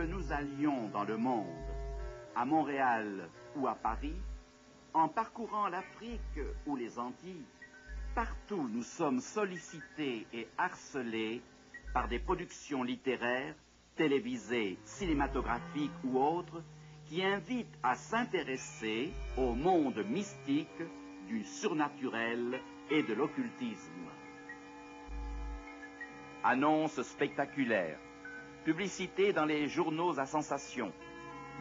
nous allions dans le monde, à Montréal ou à Paris, en parcourant l'Afrique ou les Antilles, partout nous sommes sollicités et harcelés par des productions littéraires, télévisées, cinématographiques ou autres, qui invitent à s'intéresser au monde mystique du surnaturel et de l'occultisme. Annonces spectaculaires, publicités dans les journaux à sensation,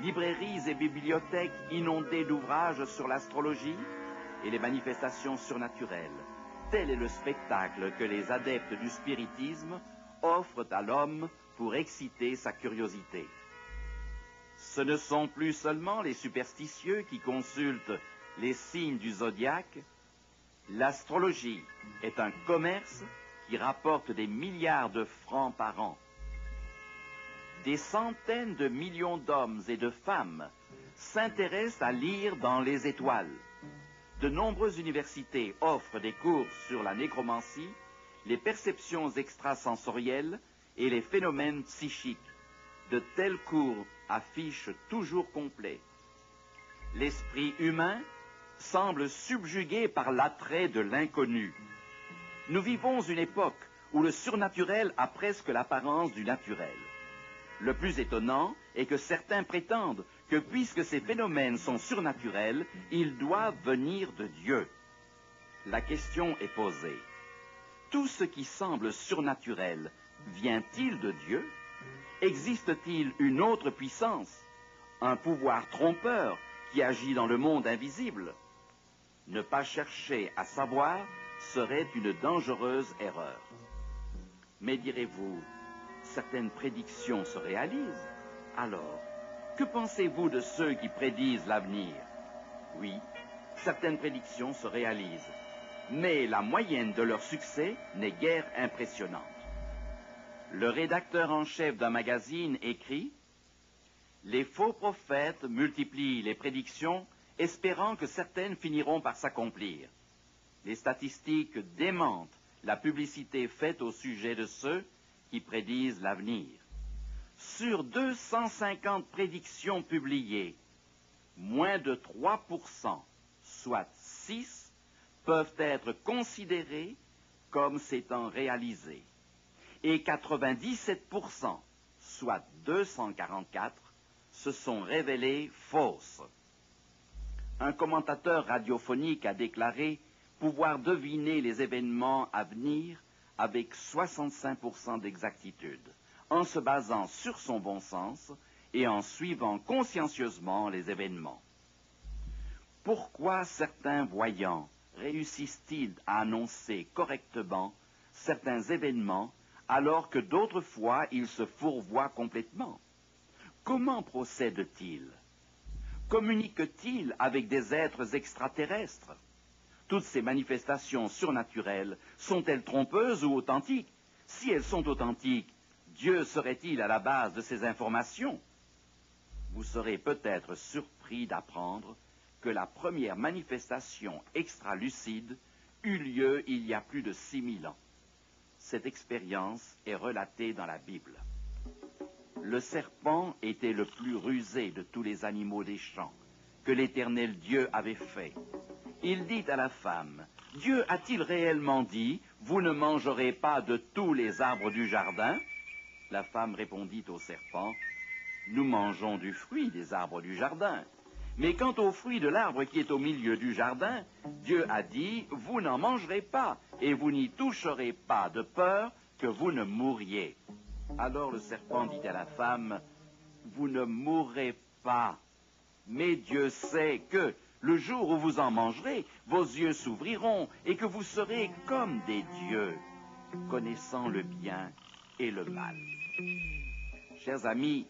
librairies et bibliothèques inondées d'ouvrages sur l'astrologie et les manifestations surnaturelles. Tel est le spectacle que les adeptes du spiritisme offrent à l'homme pour exciter sa curiosité. Ce ne sont plus seulement les superstitieux qui consultent les signes du zodiaque. L'astrologie est un commerce qui rapporte des milliards de francs par an. Des centaines de millions d'hommes et de femmes s'intéressent à lire dans les étoiles. De nombreuses universités offrent des cours sur la nécromancie, les perceptions extrasensorielles et les phénomènes psychiques. De tels cours affichent toujours complet. L'esprit humain semble subjugué par l'attrait de l'inconnu. Nous vivons une époque où le surnaturel a presque l'apparence du naturel. Le plus étonnant est que certains prétendent que puisque ces phénomènes sont surnaturels, ils doivent venir de Dieu. La question est posée. Tout ce qui semble surnaturel vient-il de Dieu? Existe-t-il une autre puissance, un pouvoir trompeur qui agit dans le monde invisible? Ne pas chercher à savoir serait une dangereuse erreur. Mais direz-vous, certaines prédictions se réalisent. Alors, que pensez-vous de ceux qui prédisent l'avenir? Oui, certaines prédictions se réalisent, mais la moyenne de leur succès n'est guère impressionnante. Le rédacteur en chef d'un magazine écrit « Les faux prophètes multiplient les prédictions, espérant que certaines finiront par s'accomplir. Les statistiques démentent la publicité faite au sujet de ceux qui prédisent l'avenir. Sur 250 prédictions publiées, moins de 3%, soit 6, peuvent être considérées comme s'étant réalisées. Et 97%, soit 244, se sont révélées fausses. Un commentateur radiophonique a déclaré pouvoir deviner les événements à venir avec 65% d'exactitude, en se basant sur son bon sens et en suivant consciencieusement les événements. Pourquoi certains voyants réussissent-ils à annoncer correctement certains événements alors que d'autres fois ils se fourvoient complètement? Comment procèdent-ils? Communiquent-ils avec des êtres extraterrestres? Toutes ces manifestations surnaturelles sont-elles trompeuses ou authentiques? Si elles sont authentiques, Dieu serait-il à la base de ces informations? Vous serez peut-être surpris d'apprendre que la première manifestation extralucide eut lieu il y a plus de 6000 ans. Cette expérience est relatée dans la Bible. Le serpent était le plus rusé de tous les animaux des champs que l'Éternel Dieu avait fait. Il dit à la femme, « Dieu a-t-il réellement dit, vous ne mangerez pas de tous les arbres du jardin ?» La femme répondit au serpent, « Nous mangeons du fruit des arbres du jardin. Mais quant au fruit de l'arbre qui est au milieu du jardin, Dieu a dit, vous n'en mangerez pas, et vous n'y toucherez pas, de peur que vous ne mouriez. » Alors le serpent dit à la femme, « Vous ne mourrez pas, mais Dieu sait que, le jour où vous en mangerez, vos yeux s'ouvriront et que vous serez comme des dieux, connaissant le bien et le mal. » Chers amis,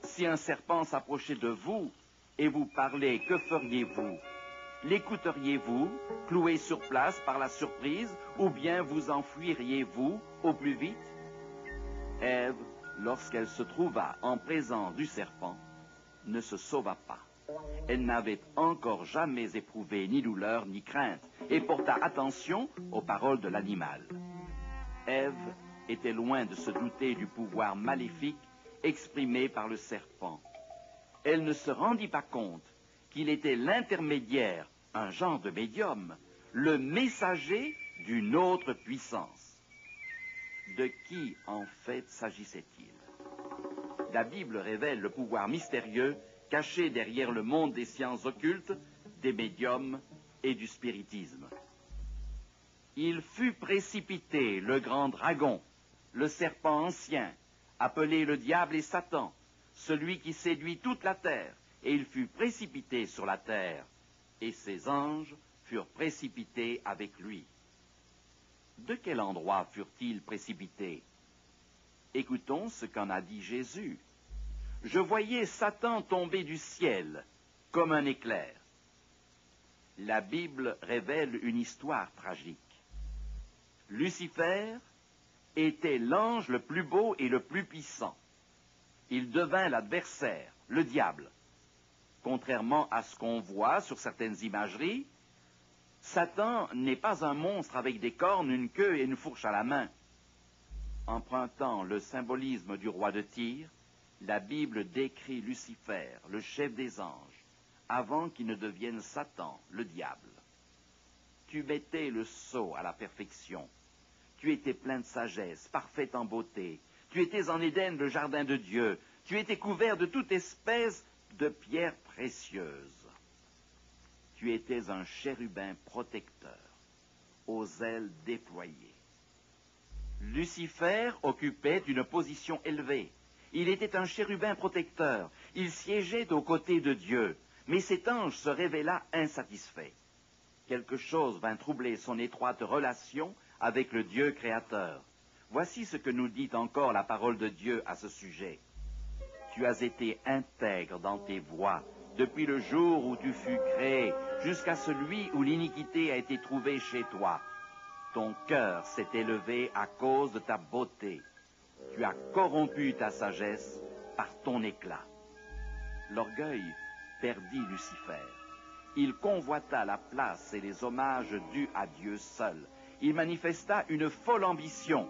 si un serpent s'approchait de vous et vous parlait, que feriez-vous? L'écouteriez-vous, cloué sur place par la surprise, ou bien vous enfuiriez-vous au plus vite? Ève, lorsqu'elle se trouva en présence du serpent, ne se sauva pas. Elle n'avait encore jamais éprouvé ni douleur ni crainte et porta attention aux paroles de l'animal. Ève était loin de se douter du pouvoir maléfique exprimée par le serpent. Elle ne se rendit pas compte qu'il était l'intermédiaire, un genre de médium, le messager d'une autre puissance. De qui, en fait, s'agissait-il? La Bible révèle le pouvoir mystérieux caché derrière le monde des sciences occultes, des médiums et du spiritisme. Il fut précipité, le grand dragon, le serpent ancien, appelé le diable et Satan, celui qui séduit toute la terre, et il fut précipité sur la terre, et ses anges furent précipités avec lui. De quel endroit furent-ils précipités? Écoutons ce qu'en a dit Jésus. « Je voyais Satan tomber du ciel comme un éclair. » La Bible révèle une histoire tragique. Lucifer était l'ange le plus beau et le plus puissant. Il devint l'adversaire, le diable. Contrairement à ce qu'on voit sur certaines imageries, Satan n'est pas un monstre avec des cornes, une queue et une fourche à la main. Empruntant le symbolisme du roi de Tyr, la Bible décrit Lucifer, le chef des anges, avant qu'il ne devienne Satan, le diable. Tu mettais le sceau à la perfection. Tu étais plein de sagesse, parfait en beauté. Tu étais en Éden, le jardin de Dieu. Tu étais couvert de toute espèce de pierres précieuses. Tu étais un chérubin protecteur, aux ailes déployées. Lucifer occupait une position élevée. Il était un chérubin protecteur. Il siégeait aux côtés de Dieu. Mais cet ange se révéla insatisfait. Quelque chose vint troubler son étroite relation avec le Dieu créateur. Voici ce que nous dit encore la parole de Dieu à ce sujet. Tu as été intègre dans tes voies, depuis le jour où tu fus créé, jusqu'à celui où l'iniquité a été trouvée chez toi. Ton cœur s'est élevé à cause de ta beauté. Tu as corrompu ta sagesse par ton éclat. L'orgueil perdit Lucifer. Il convoita la place et les hommages dus à Dieu seul. Il manifesta une folle ambition.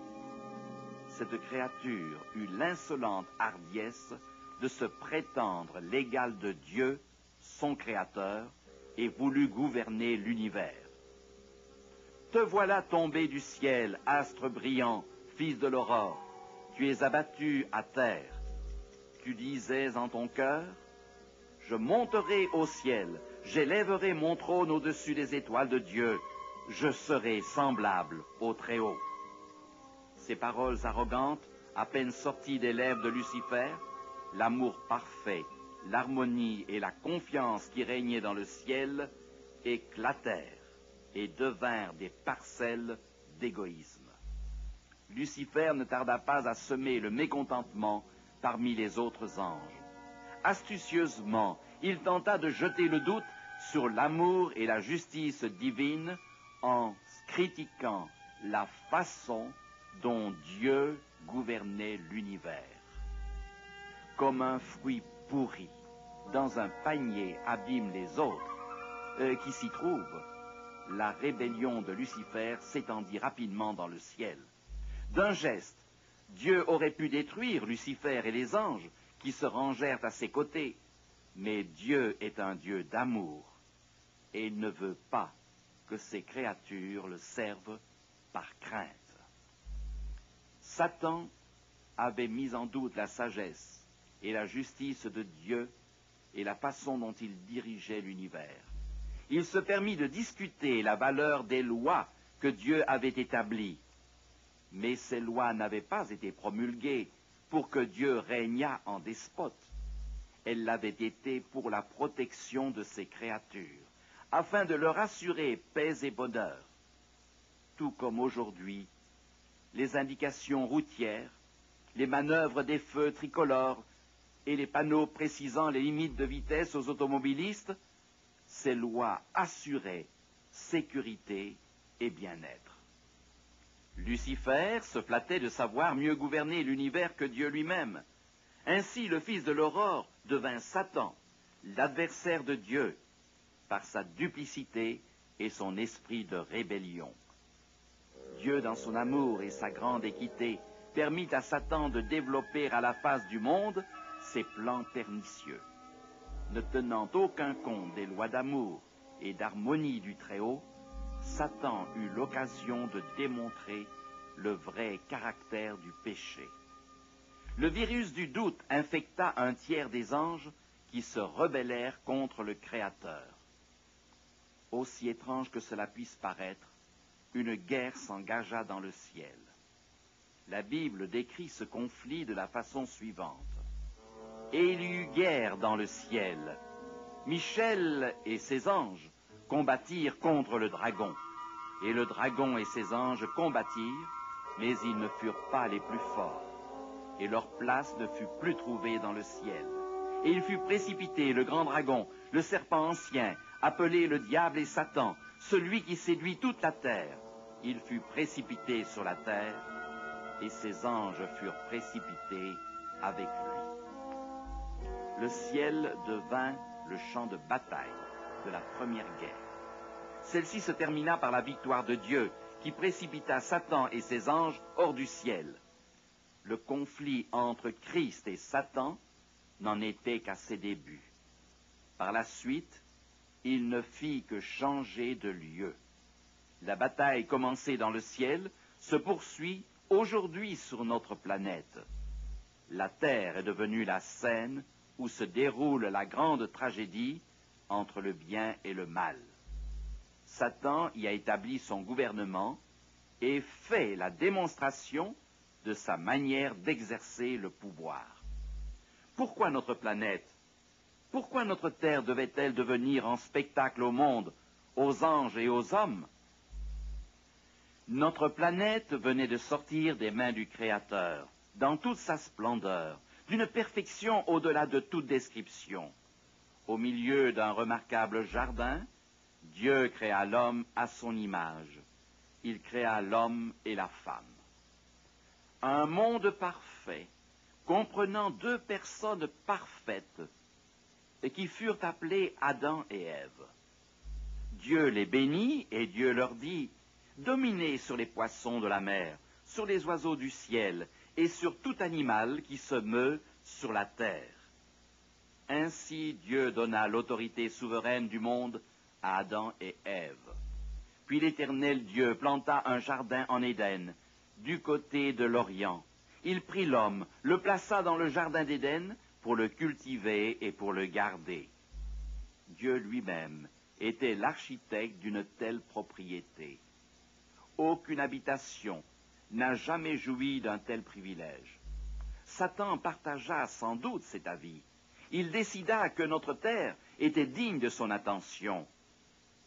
Cette créature eut l'insolente hardiesse de se prétendre l'égal de Dieu, son créateur, et voulut gouverner l'univers. Te voilà tombé du ciel, astre brillant, fils de l'aurore. Tu es abattu à terre. Tu disais en ton cœur, je monterai au ciel, j'élèverai mon trône au-dessus des étoiles de Dieu, je serai semblable au Très-Haut. Ces paroles arrogantes, à peine sorties des lèvres de Lucifer, l'amour parfait, l'harmonie et la confiance qui régnaient dans le ciel éclatèrent et devinrent des parcelles d'égoïsme. Lucifer ne tarda pas à semer le mécontentement parmi les autres anges. Astucieusement, il tenta de jeter le doute sur l'amour et la justice divine en critiquant la façon dont Dieu gouvernait l'univers. Comme un fruit pourri dans un panier abîme les autres qui s'y trouvent, la rébellion de Lucifer s'étendit rapidement dans le ciel. D'un geste, Dieu aurait pu détruire Lucifer et les anges qui se rangèrent à ses côtés, mais Dieu est un Dieu d'amour et il ne veut pas que ses créatures le servent par crainte. Satan avait mis en doute la sagesse et la justice de Dieu et la façon dont il dirigeait l'univers. Il se permit de discuter la valeur des lois que Dieu avait établies. Mais ces lois n'avaient pas été promulguées pour que Dieu régnât en despote. Elles l'avaient été pour la protection de ses créatures, afin de leur assurer paix et bonheur. Tout comme aujourd'hui, les indications routières, les manœuvres des feux tricolores et les panneaux précisant les limites de vitesse aux automobilistes, ces lois assuraient sécurité et bien-être. Lucifer se flattait de savoir mieux gouverner l'univers que Dieu lui-même. Ainsi, le fils de l'aurore devint Satan, l'adversaire de Dieu, par sa duplicité et son esprit de rébellion. Dieu, dans son amour et sa grande équité, permit à Satan de développer à la face du monde ses plans pernicieux. Ne tenant aucun compte des lois d'amour et d'harmonie du Très-Haut, Satan eut l'occasion de démontrer le vrai caractère du péché. Le virus du doute infecta un tiers des anges qui se rebellèrent contre le Créateur. Aussi étrange que cela puisse paraître, une guerre s'engagea dans le ciel. La Bible décrit ce conflit de la façon suivante. Et il y eut guerre dans le ciel. Michel et ses anges combattirent contre le dragon. Et le dragon et ses anges combattirent, mais ils ne furent pas les plus forts. Et leur place ne fut plus trouvée dans le ciel. Et il fut précipité, le grand dragon, le serpent ancien, appelé le diable et Satan, celui qui séduit toute la terre. Il fut précipité sur la terre, et ses anges furent précipités avec lui. Le ciel devint le champ de bataille de la première guerre. Celle-ci se termina par la victoire de Dieu, qui précipita Satan et ses anges hors du ciel. Le conflit entre Christ et Satan n'en était qu'à ses débuts. Par la suite, il ne fit que changer de lieu. La bataille commencée dans le ciel se poursuit aujourd'hui sur notre planète. La Terre est devenue la scène où se déroule la grande tragédie entre le bien et le mal. Satan y a établi son gouvernement et fait la démonstration de sa manière d'exercer le pouvoir. Pourquoi notre planète? Pourquoi notre Terre devait-elle devenir en spectacle au monde, aux anges et aux hommes? Notre planète venait de sortir des mains du Créateur, dans toute sa splendeur, d'une perfection au-delà de toute description. Au milieu d'un remarquable jardin, Dieu créa l'homme à son image. Il créa l'homme et la femme. Un monde parfait, comprenant deux personnes parfaites, et qui furent appelées Adam et Ève. Dieu les bénit et Dieu leur dit: dominez sur les poissons de la mer, sur les oiseaux du ciel et sur tout animal qui se meut sur la terre. Ainsi Dieu donna l'autorité souveraine du monde à Adam et Ève. Puis l'Éternel Dieu planta un jardin en Éden, du côté de l'Orient. Il prit l'homme, le plaça dans le jardin d'Éden pour le cultiver et pour le garder. Dieu lui-même était l'architecte d'une telle propriété. Aucune habitation n'a jamais joui d'un tel privilège. Satan partagea sans doute cet avis. Il décida que notre terre était digne de son attention.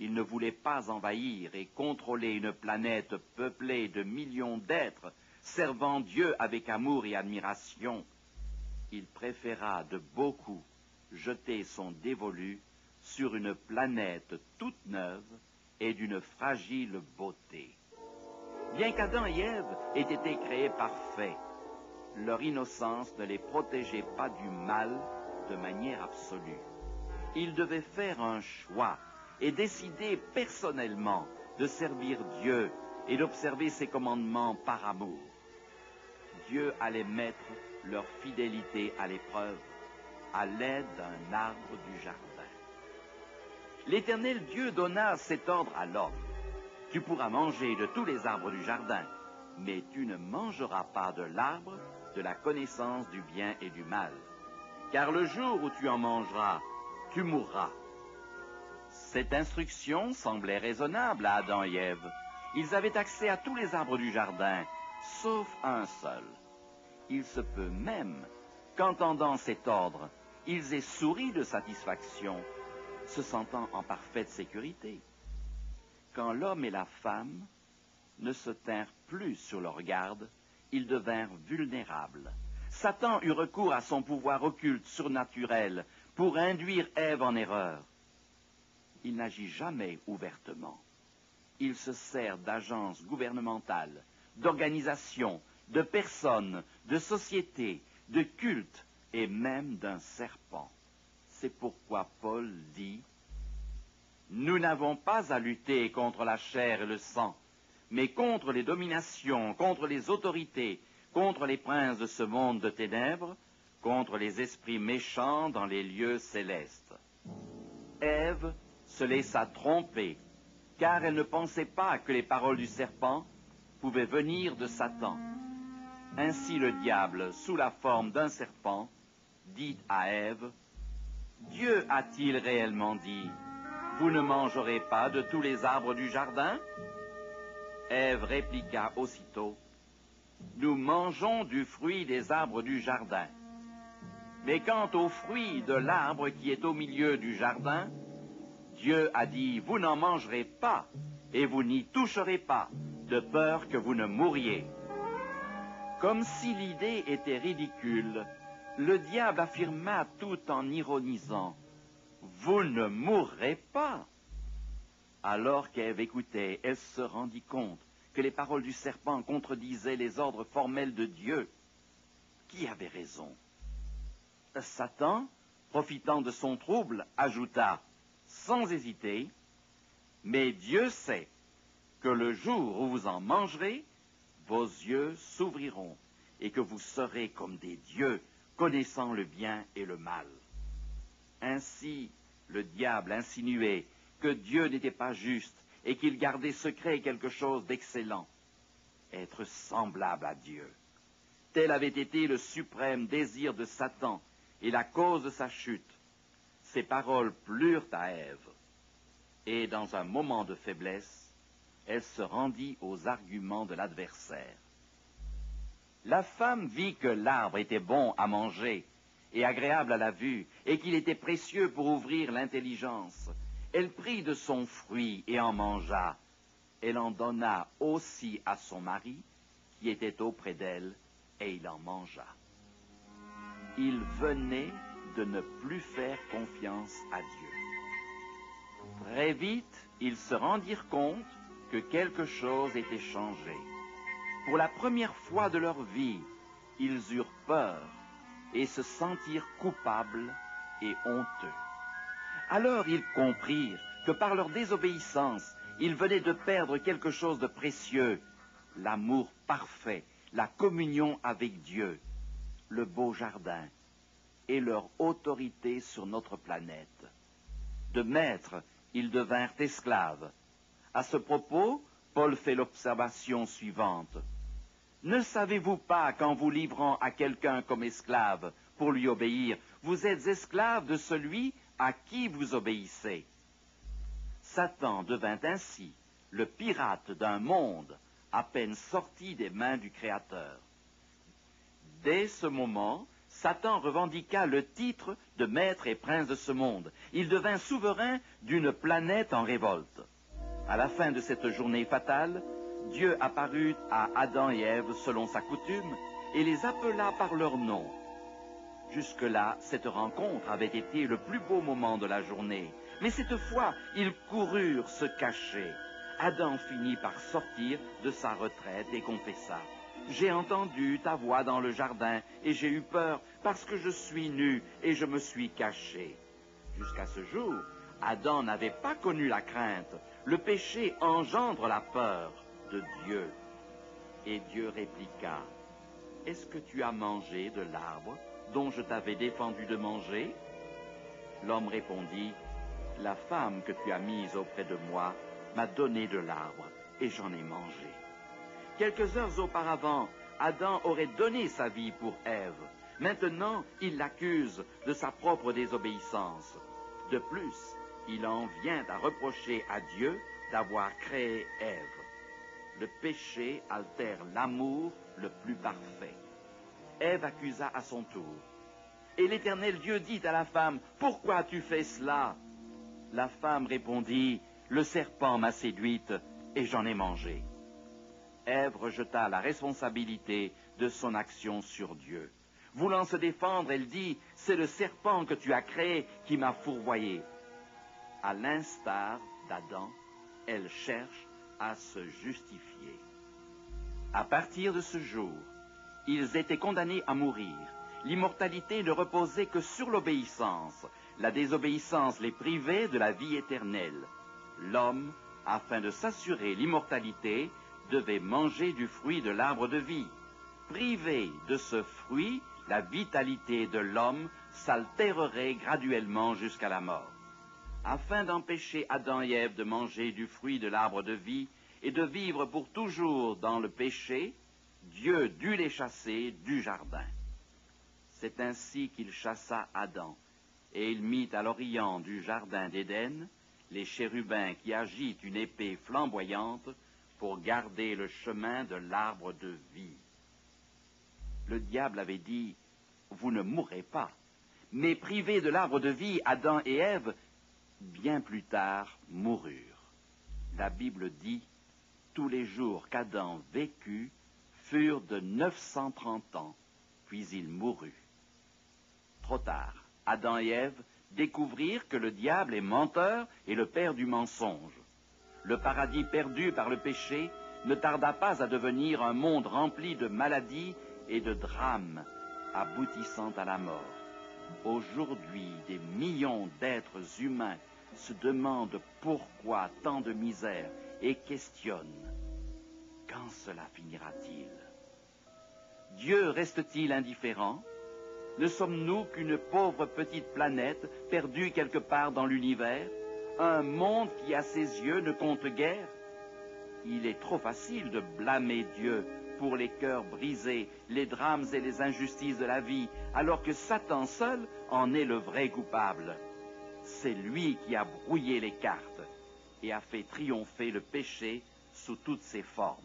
Il ne voulait pas envahir et contrôler une planète peuplée de millions d'êtres servant Dieu avec amour et admiration. Il préféra de beaucoup jeter son dévolu sur une planète toute neuve et d'une fragile beauté. Bien qu'Adam et Ève aient été créés parfaits, leur innocence ne les protégeait pas du mal de manière absolue. Ils devaient faire un choix et décider personnellement de servir Dieu et d'observer ses commandements par amour. Dieu allait mettre leur fidélité à l'épreuve à l'aide d'un arbre du jardin. L'Éternel Dieu donna cet ordre à l'homme: tu pourras manger de tous les arbres du jardin, mais tu ne mangeras pas de l'arbre de la connaissance du bien et du mal. Car le jour où tu en mangeras, tu mourras. Cette instruction semblait raisonnable à Adam et Ève. Ils avaient accès à tous les arbres du jardin, sauf un seul. Il se peut même qu'entendant cet ordre, ils aient souri de satisfaction, se sentant en parfaite sécurité. Quand l'homme et la femme ne se tinrent plus sur leur garde, ils devinrent vulnérables. Satan eut recours à son pouvoir occulte, surnaturel, pour induire Ève en erreur. Il n'agit jamais ouvertement. Il se sert d'agences gouvernementales, d'organisations, de personnes, de sociétés, de cultes et même d'un serpent. C'est pourquoi Paul dit: nous n'avons pas à lutter contre la chair et le sang, mais contre les dominations, contre les autorités, contre les princes de ce monde de ténèbres, contre les esprits méchants dans les lieux célestes. Ève se laissa tromper, car elle ne pensait pas que les paroles du serpent pouvaient venir de Satan. Ainsi le diable, sous la forme d'un serpent, dit à Ève, « Dieu a-t-il réellement dit, vous ne mangerez pas de tous les arbres du jardin ?» Ève répliqua aussitôt, « Nous mangeons du fruit des arbres du jardin. Mais quant au fruit de l'arbre qui est au milieu du jardin, Dieu a dit, vous n'en mangerez pas, et vous n'y toucherez pas, de peur que vous ne mouriez. » Comme si l'idée était ridicule, le diable affirma tout en ironisant, « Vous ne mourrez pas !» Alors qu'Ève écoutait, elle se rendit compte que les paroles du serpent contredisaient les ordres formels de Dieu. Qui avait raison? Satan, profitant de son trouble, ajouta, sans hésiter, « Mais Dieu sait que le jour où vous en mangerez, vos yeux s'ouvriront et que vous serez comme des dieux, connaissant le bien et le mal. » Ainsi, le diable insinuait que Dieu n'était pas juste et qu'il gardait secret quelque chose d'excellent, être semblable à Dieu. Tel avait été le suprême désir de Satan et la cause de sa chute. Ces paroles plurent à Ève, et dans un moment de faiblesse, elle se rendit aux arguments de l'adversaire. La femme vit que l'arbre était bon à manger et agréable à la vue, et qu'il était précieux pour ouvrir l'intelligence. Elle prit de son fruit et en mangea. Elle en donna aussi à son mari, qui était auprès d'elle, et il en mangea. Il venait de ne plus faire confiance à Dieu. Très vite, ils se rendirent compte que quelque chose était changé. Pour la première fois de leur vie, ils eurent peur et se sentirent coupables et honteux. Alors ils comprirent que par leur désobéissance, ils venaient de perdre quelque chose de précieux, l'amour parfait, la communion avec Dieu, le beau jardin et leur autorité sur notre planète. De maîtres, ils devinrent esclaves. À ce propos, Paul fait l'observation suivante. Ne savez-vous pas qu'en vous livrant à quelqu'un comme esclave pour lui obéir, vous êtes esclave de celui à qui vous obéissez? Satan devint ainsi le pirate d'un monde à peine sorti des mains du Créateur. Dès ce moment, Satan revendiqua le titre de maître et prince de ce monde. Il devint souverain d'une planète en révolte. À la fin de cette journée fatale, Dieu apparut à Adam et Ève selon sa coutume et les appela par leur nom. Jusque-là, cette rencontre avait été le plus beau moment de la journée. Mais cette fois, ils coururent se cacher. Adam finit par sortir de sa retraite et confessa, « J'ai entendu ta voix dans le jardin et j'ai eu peur parce que je suis nu et je me suis caché. » Jusqu'à ce jour, Adam n'avait pas connu la crainte. Le péché engendre la peur de Dieu. Et Dieu répliqua, « Est-ce que tu as mangé de l'arbre dont je t'avais défendu de manger ?» L'homme répondit, « La femme que tu as mise auprès de moi m'a donné de l'arbre, et j'en ai mangé. » Quelques heures auparavant, Adam aurait donné sa vie pour Ève. Maintenant, il l'accuse de sa propre désobéissance. De plus, il en vient à reprocher à Dieu d'avoir créé Ève. Le péché altère l'amour le plus parfait. Ève accusa à son tour. Et l'Éternel Dieu dit à la femme, « Pourquoi as-tu fait cela ?» La femme répondit, « Le serpent m'a séduite et j'en ai mangé. » Ève rejeta la responsabilité de son action sur Dieu. Voulant se défendre, elle dit, « C'est le serpent que tu as créé qui m'a fourvoyé. » À l'instar d'Adam, elle cherche à se justifier. À partir de ce jour, ils étaient condamnés à mourir. L'immortalité ne reposait que sur l'obéissance. La désobéissance les privait de la vie éternelle. L'homme, afin de s'assurer l'immortalité, devait manger du fruit de l'arbre de vie. Privé de ce fruit, la vitalité de l'homme s'altérerait graduellement jusqu'à la mort. Afin d'empêcher Adam et Ève de manger du fruit de l'arbre de vie et de vivre pour toujours dans le péché, Dieu dut les chasser du jardin. C'est ainsi qu'il chassa Adam, et il mit à l'orient du jardin d'Éden les chérubins qui agitent une épée flamboyante pour garder le chemin de l'arbre de vie. Le diable avait dit, « Vous ne mourrez pas ». Mais privés de l'arbre de vie, Adam et Ève, bien plus tard, moururent. La Bible dit, « Tous les jours qu'Adam vécut furent de 930 ans, puis il mourut. » Trop tard, Adam et Ève découvrirent que le diable est menteur et le père du mensonge. Le paradis perdu par le péché ne tarda pas à devenir un monde rempli de maladies et de drames, aboutissant à la mort. Aujourd'hui, des millions d'êtres humains se demandent pourquoi tant de misère et questionnent quand cela finira-t-il. Dieu reste-t-il indifférent? Ne sommes-nous qu'une pauvre petite planète perdue quelque part dans l'univers, un monde qui à ses yeux ne compte guère? Il est trop facile de blâmer Dieu pour les cœurs brisés, les drames et les injustices de la vie, alors que Satan seul en est le vrai coupable. C'est lui qui a brouillé les cartes et a fait triompher le péché sous toutes ses formes.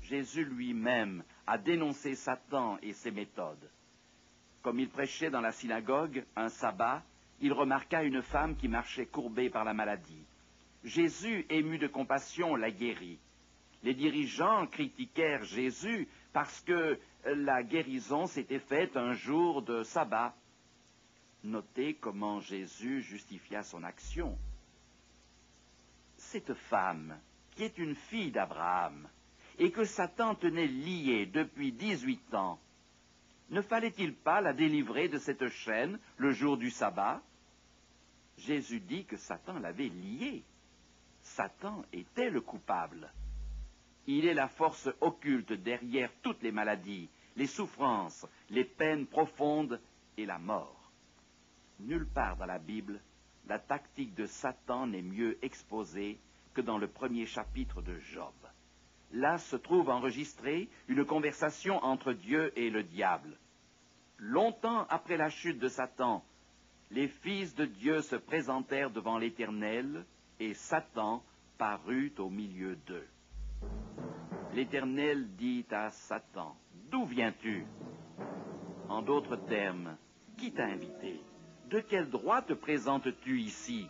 Jésus lui-même a dénoncé Satan et ses méthodes. Comme il prêchait dans la synagogue, un sabbat, il remarqua une femme qui marchait courbée par la maladie. Jésus, ému de compassion, la guérit. Les dirigeants critiquèrent Jésus parce que la guérison s'était faite un jour de sabbat. Notez comment Jésus justifia son action. Cette femme, qui est une fille d'Abraham, et que Satan tenait liée depuis 18 ans, ne fallait-il pas la délivrer de cette chaîne le jour du sabbat? Jésus dit que Satan l'avait liée. Satan était le coupable. Il est la force occulte derrière toutes les maladies, les souffrances, les peines profondes et la mort. Nulle part dans la Bible, la tactique de Satan n'est mieux exposée que dans le premier chapitre de Job. Là se trouve enregistrée une conversation entre Dieu et le diable. Longtemps après la chute de Satan, les fils de Dieu se présentèrent devant l'Éternel et Satan parut au milieu d'eux. L'Éternel dit à Satan, « D'où viens-tu » En d'autres termes, qui t'a invité? De quel droit te présentes-tu ici?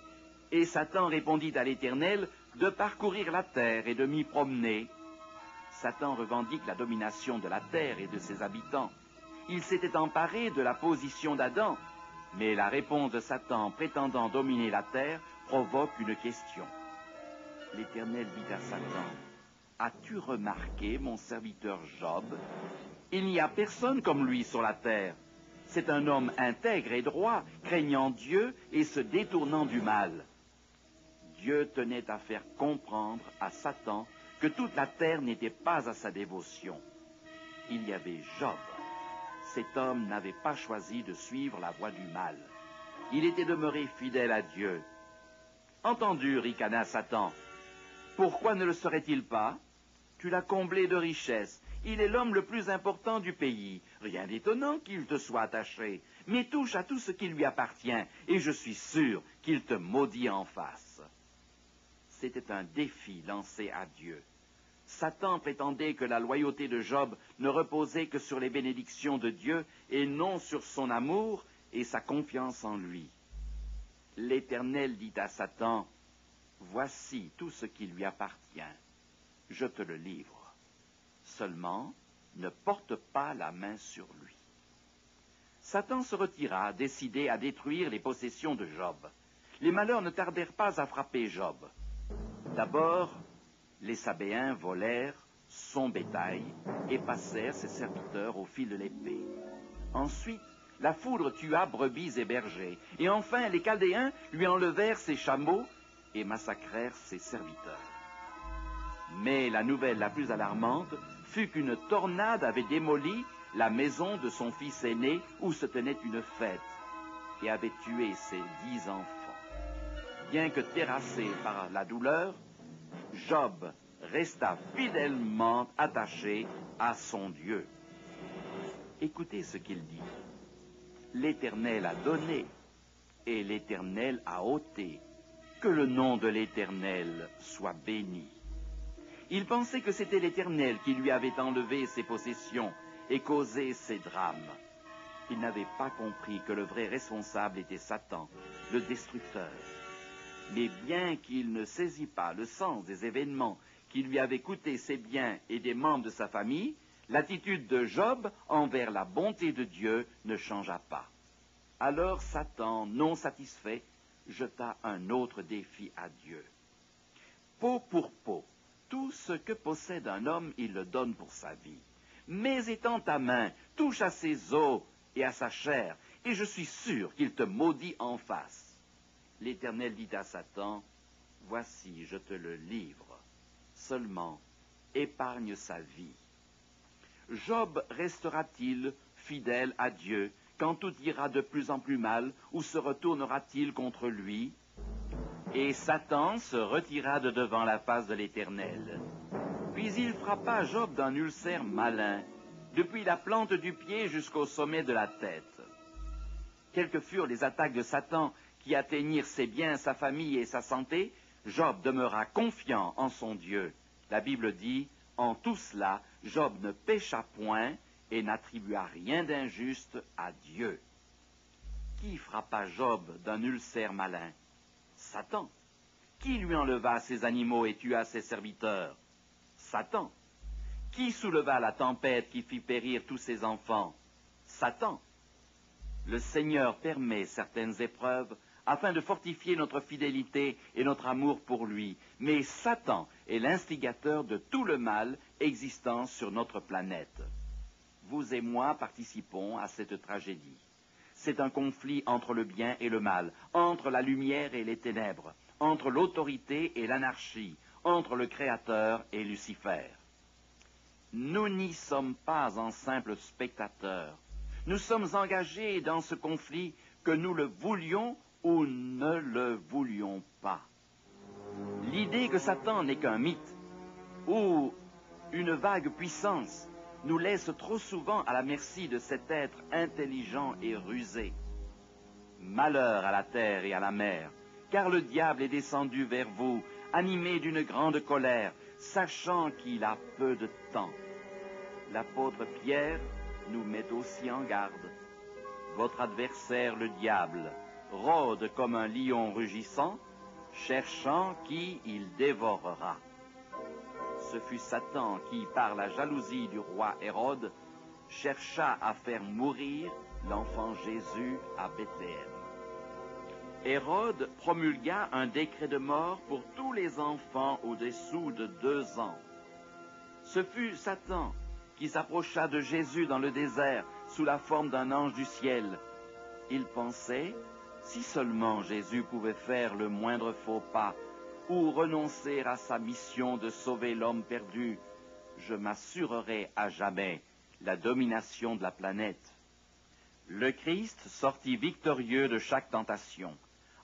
Et Satan répondit à l'Éternel, « De parcourir la terre et de m'y promener. » Satan revendique la domination de la terre et de ses habitants. Il s'était emparé de la position d'Adam, mais la réponse de Satan prétendant dominer la terre provoque une question. L'Éternel dit à Satan, « As-tu remarqué mon serviteur Job? Il n'y a personne comme lui sur la terre. C'est un homme intègre et droit, craignant Dieu et se détournant du mal. » Dieu tenait à faire comprendre à Satan que toute la terre n'était pas à sa dévotion. Il y avait Job. Cet homme n'avait pas choisi de suivre la voie du mal. Il était demeuré fidèle à Dieu. « Entendu, ricana Satan. Pourquoi ne le serait-il pas? Tu l'as comblé de richesses. Il est l'homme le plus important du pays. Rien d'étonnant qu'il te soit attaché. Mais touche à tout ce qui lui appartient, et je suis sûr qu'il te maudit en face. » C'était un défi lancé à Dieu. Satan prétendait que la loyauté de Job ne reposait que sur les bénédictions de Dieu et non sur son amour et sa confiance en lui. L'Éternel dit à Satan, « Voici tout ce qui lui appartient. Je te le livre. Seulement, ne porte pas la main sur lui. » Satan se retira, décidé à détruire les possessions de Job. Les malheurs ne tardèrent pas à frapper Job. D'abord, les Sabéens volèrent son bétail et passèrent ses serviteurs au fil de l'épée. Ensuite, la foudre tua brebis et bergers. Et enfin, les Chaldéens lui enlevèrent ses chameaux et massacrèrent ses serviteurs. Mais la nouvelle la plus alarmante fut qu'une tornade avait démoli la maison de son fils aîné où se tenait une fête et avait tué ses 10 enfants. Bien que terrassé par la douleur, Job resta fidèlement attaché à son Dieu. Écoutez ce qu'il dit. L'Éternel a donné et l'Éternel a ôté. Que le nom de l'Éternel soit béni. Il pensait que c'était l'Éternel qui lui avait enlevé ses possessions et causé ses drames. Il n'avait pas compris que le vrai responsable était Satan, le destructeur. Mais bien qu'il ne saisit pas le sens des événements qui lui avaient coûté ses biens et des membres de sa famille, l'attitude de Job envers la bonté de Dieu ne changea pas. Alors Satan, non satisfait, jeta un autre défi à Dieu. Peau pour peau, tout ce que possède un homme, il le donne pour sa vie. Mais étends ta main, touche à ses os et à sa chair, et je suis sûr qu'il te maudit en face. L'Éternel dit à Satan, « Voici, je te le livre. Seulement, épargne sa vie. » Job restera-t-il fidèle à Dieu quand tout ira de plus en plus mal, ou se retournera-t-il contre lui? Et Satan se retira de devant la face de l'Éternel. Puis il frappa Job d'un ulcère malin, depuis la plante du pied jusqu'au sommet de la tête. Quelles que furent les attaques de Satan qui atteignirent ses biens, sa famille et sa santé, Job demeura confiant en son Dieu. La Bible dit, en tout cela, Job ne pécha point et n'attribua rien d'injuste à Dieu. Qui frappa Job d'un ulcère malin? Satan. Qui lui enleva ses animaux et tua ses serviteurs? Satan. Qui souleva la tempête qui fit périr tous ses enfants? Satan. Le Seigneur permet certaines épreuves afin de fortifier notre fidélité et notre amour pour lui. Mais Satan est l'instigateur de tout le mal existant sur notre planète. Vous et moi participons à cette tragédie. C'est un conflit entre le bien et le mal, entre la lumière et les ténèbres, entre l'autorité et l'anarchie, entre le Créateur et Lucifer. Nous n'y sommes pas en simples spectateurs. Nous sommes engagés dans ce conflit que nous le voulions ou ne le voulions pas. L'idée que Satan n'est qu'un mythe ou une vague puissance nous laisse trop souvent à la merci de cet être intelligent et rusé. Malheur à la terre et à la mer, car le diable est descendu vers vous, animé d'une grande colère, sachant qu'il a peu de temps. L'apôtre Pierre nous met aussi en garde. Votre adversaire, le diable, rôde comme un lion rugissant, cherchant qui il dévorera. Ce fut Satan qui, par la jalousie du roi Hérode, chercha à faire mourir l'enfant Jésus à Bethléem. Hérode promulgua un décret de mort pour tous les enfants au-dessous de 2 ans. Ce fut Satan qui s'approcha de Jésus dans le désert sous la forme d'un ange du ciel. Il pensait, si seulement Jésus pouvait faire le moindre faux pas ou renoncer à sa mission de sauver l'homme perdu, je m'assurerai à jamais la domination de la planète. Le Christ sortit victorieux de chaque tentation.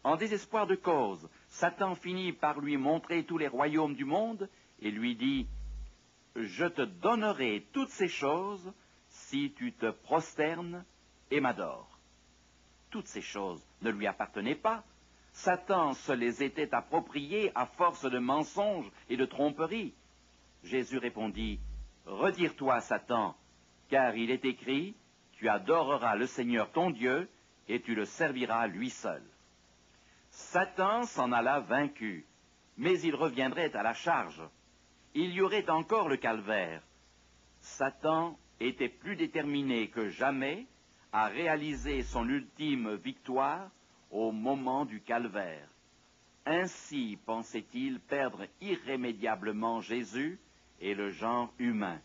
En désespoir de cause, Satan finit par lui montrer tous les royaumes du monde et lui dit « Je te donnerai toutes ces choses si tu te prosternes et m'adores. » Toutes ces choses ne lui appartenaient pas. Satan se les était appropriées à force de mensonges et de tromperies. Jésus répondit « Retire-toi, Satan, car il est écrit, tu adoreras le Seigneur ton Dieu et tu le serviras lui seul. » Satan s'en alla vaincu, mais il reviendrait à la charge. Il y aurait encore le calvaire. Satan était plus déterminé que jamais à réaliser son ultime victoire au moment du calvaire. Ainsi pensait-il perdre irrémédiablement Jésus et le genre humain.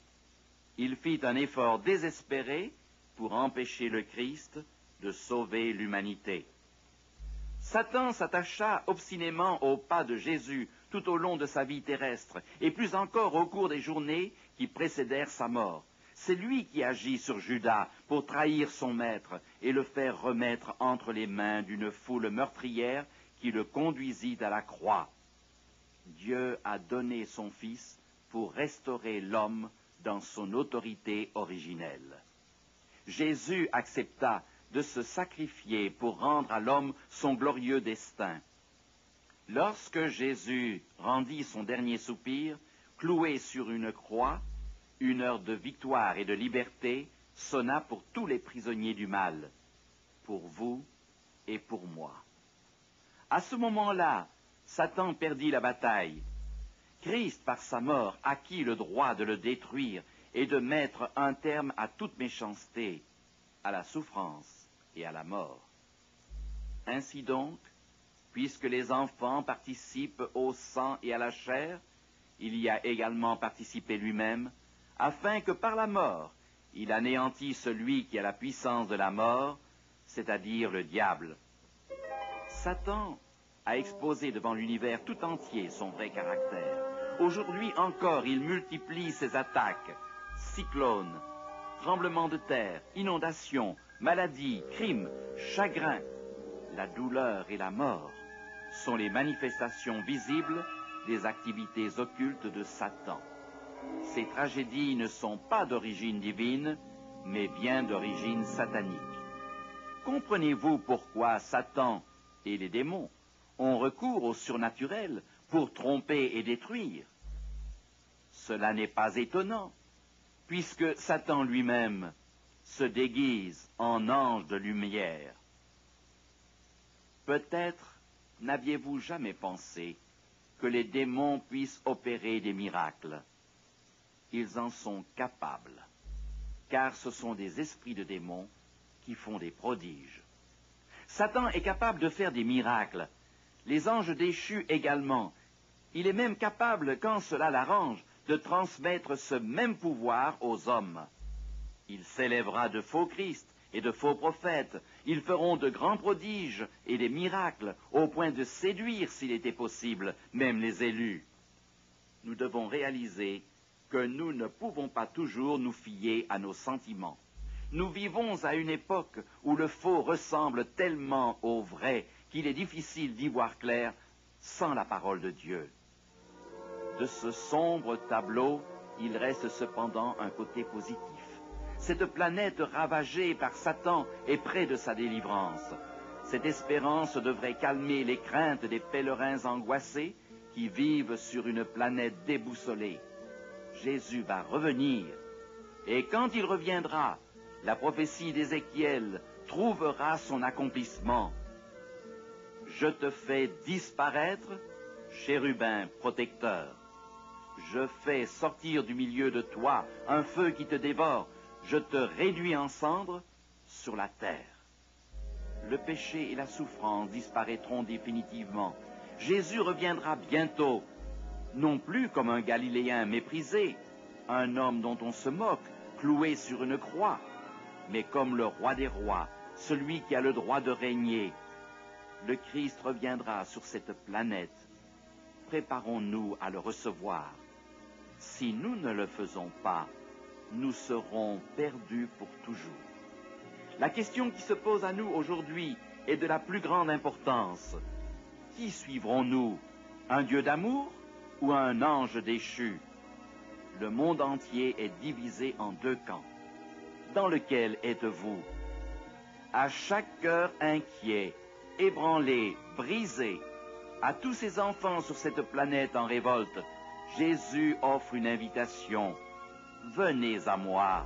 Il fit un effort désespéré pour empêcher le Christ de sauver l'humanité. Satan s'attacha obstinément au pas de Jésus tout au long de sa vie terrestre, et plus encore au cours des journées qui précédèrent sa mort. C'est lui qui agit sur Judas pour trahir son maître et le faire remettre entre les mains d'une foule meurtrière qui le conduisit à la croix. Dieu a donné son Fils pour restaurer l'homme dans son autorité originelle. Jésus accepta de se sacrifier pour rendre à l'homme son glorieux destin. Lorsque Jésus rendit son dernier soupir, cloué sur une croix, une heure de victoire et de liberté sonna pour tous les prisonniers du mal, pour vous et pour moi. À ce moment-là, Satan perdit la bataille. Christ, par sa mort, acquit le droit de le détruire et de mettre un terme à toute méchanceté, à la souffrance et à la mort. Ainsi donc, puisque les enfants participent au sang et à la chair, il y a également participé lui-même, afin que par la mort, il anéantit celui qui a la puissance de la mort, c'est-à-dire le diable. Satan a exposé devant l'univers tout entier son vrai caractère. Aujourd'hui encore, il multiplie ses attaques. Cyclones, tremblements de terre, inondations, maladies, crimes, chagrins. La douleur et la mort sont les manifestations visibles des activités occultes de Satan. Ces tragédies ne sont pas d'origine divine, mais bien d'origine satanique. Comprenez-vous pourquoi Satan et les démons ont recours au surnaturel pour tromper et détruire? Cela n'est pas étonnant, puisque Satan lui-même se déguise en ange de lumière. Peut-être n'aviez-vous jamais pensé que les démons puissent opérer des miracles. Ils en sont capables, car ce sont des esprits de démons qui font des prodiges. Satan est capable de faire des miracles, les anges déchus également. Il est même capable, quand cela l'arrange, de transmettre ce même pouvoir aux hommes. Il s'élèvera de faux Christ et de faux prophètes. Ils feront de grands prodiges et des miracles, au point de séduire, s'il était possible, même les élus. Nous devons réaliser que nous ne pouvons pas toujours nous fier à nos sentiments. Nous vivons à une époque où le faux ressemble tellement au vrai qu'il est difficile d'y voir clair sans la parole de Dieu. De ce sombre tableau, il reste cependant un côté positif. Cette planète ravagée par Satan est près de sa délivrance. Cette espérance devrait calmer les craintes des pèlerins angoissés qui vivent sur une planète déboussolée. Jésus va revenir, et quand il reviendra, la prophétie d'Ézéchiel trouvera son accomplissement. Je te fais disparaître, chérubin protecteur. Je fais sortir du milieu de toi un feu qui te dévore. Je te réduis en cendres sur la terre. Le péché et la souffrance disparaîtront définitivement. Jésus reviendra bientôt, non plus comme un Galiléen méprisé, un homme dont on se moque, cloué sur une croix, mais comme le roi des rois, celui qui a le droit de régner. Le Christ reviendra sur cette planète. Préparons-nous à le recevoir. Si nous ne le faisons pas, nous serons perdus pour toujours. La question qui se pose à nous aujourd'hui est de la plus grande importance. Qui suivrons-nous? Un Dieu d'amour ou un ange déchu? Le monde entier est divisé en deux camps. Dans lequel êtes-vous? À chaque cœur inquiet, ébranlé, brisé, à tous ces enfants sur cette planète en révolte, Jésus offre une invitation. Venez à moi.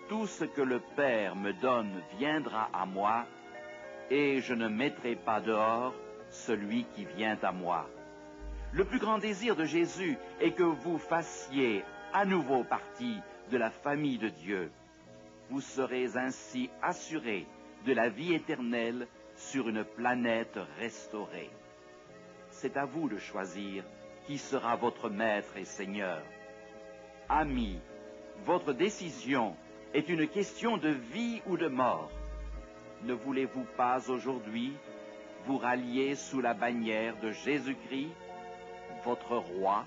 Tout ce que le Père me donne viendra à moi, et je ne mettrai pas dehors celui qui vient à moi. Le plus grand désir de Jésus est que vous fassiez à nouveau partie de la famille de Dieu. Vous serez ainsi assurés de la vie éternelle sur une planète restaurée. C'est à vous de choisir qui sera votre maître et Seigneur. Amis, votre décision est une question de vie ou de mort. Ne voulez-vous pas aujourd'hui vous rallier sous la bannière de Jésus-Christ, votre roi.